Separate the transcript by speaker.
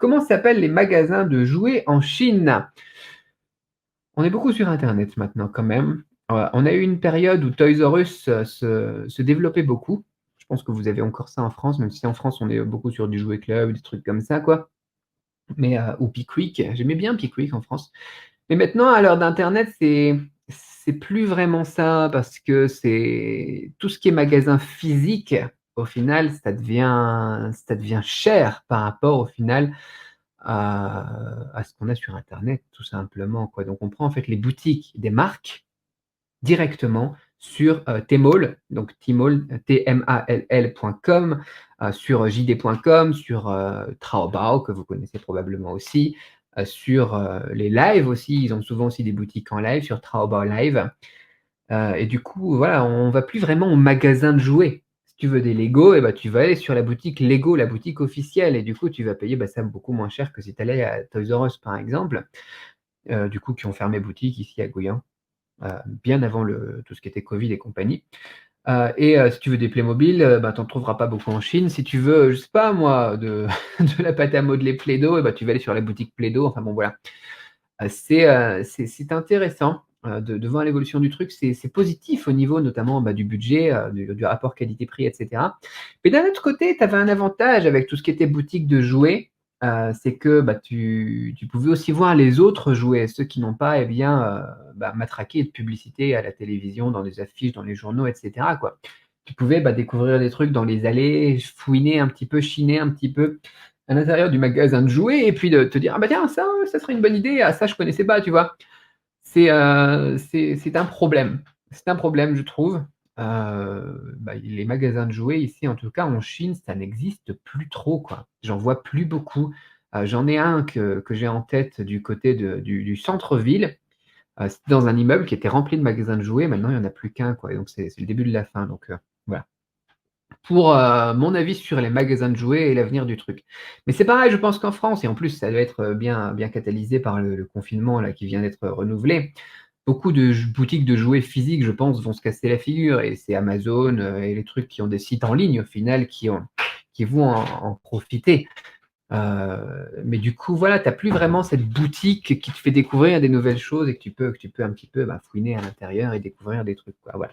Speaker 1: Comment s'appellent les magasins de jouets en Chine? On est beaucoup sur internet maintenant quand même. On a eu une période où Toys R Us, se développait beaucoup. Je pense que vous avez encore ça en France, même si en France on est beaucoup sur du jouet club, des trucs comme ça quoi. Mais, ou Pickwick, j'aimais bien Pickwick en France. Mais maintenant à l'heure d'internet, c'est plus vraiment ça parce que c'est tout ce qui est magasin physique, au final, ça devient cher par rapport au final à ce qu'on a sur internet tout simplement, quoi. Donc on prend en fait les boutiques des marques directement sur, Tmall, donc Tmall, Tmall.com, sur JD.com, sur, Taobao que vous connaissez probablement aussi, sur, les lives aussi, ils ont souvent aussi des boutiques en live sur Taobao Live. Et du coup, voilà, on va plus vraiment au magasin de jouets. Si tu veux des Lego et bah, tu vas aller sur la boutique Lego, la boutique officielle et du coup, tu vas payer, bah, ça beaucoup moins cher que si tu allais à Toys R Us, par exemple, du coup, qui ont fermé boutique ici à Gouyen, bien avant le tout ce qui était covid et compagnie. Si tu veux des Playmobil, bah, tu en trouveras pas beaucoup en Chine. Si tu veux, je sais pas moi, de de la pâte à modeler Play-Doh et bah, tu vas aller sur la boutique Play-Doh, enfin bon, voilà. C'est intéressant, de voir l'évolution du truc. C'est positif au niveau notamment, bah, du budget, du rapport qualité-prix et cetera. Mais d'un autre côté, tu avais un avantage avec tout ce qui était boutique de jouets, c'est que, bah, tu pouvais aussi voir les autres jouets, ceux qui n'ont pas, eh bien, bah, matraqué de publicité à la télévision, dans les affiches, dans les journaux et cetera, quoi. Tu pouvais, bah, découvrir des trucs dans les allées, fouiner un petit peu, chiner un petit peu à l'intérieur du magasin de jouets et puis de te dire: «Ah bah tiens, ça serait une bonne idée, ah ça je connaissais pas», tu vois? C'est un problème. C'est un problème, je trouve. Bah, les magasins de jouets ici, en tout cas en Chine, ça n'existe plus trop, quoi. J'en vois plus beaucoup. J'en ai un que j'ai en tête du côté du centre-ville. C'était dans un immeuble qui était rempli de magasins de jouets. Maintenant, il y en a plus qu'un, quoi et donc c'est le début de la fin, donc voilà. Pour, mon avis sur les magasins de jouets et l'avenir du truc. Mais c'est pareil, je pense qu'en France et en plus ça doit être, bien catalysé par le confinement là qui vient d'être renouvelé. Beaucoup de boutiques de jouets physiques, je pense, vont se casser la figure et c'est Amazon, et les trucs qui ont des sites en ligne au final qui vont en profiter. Mais du coup, voilà, tu as plus vraiment cette boutique qui te fait découvrir des nouvelles choses et que tu peux un petit peu, bah, fouiner à l'intérieur et découvrir des trucs, quoi, voilà.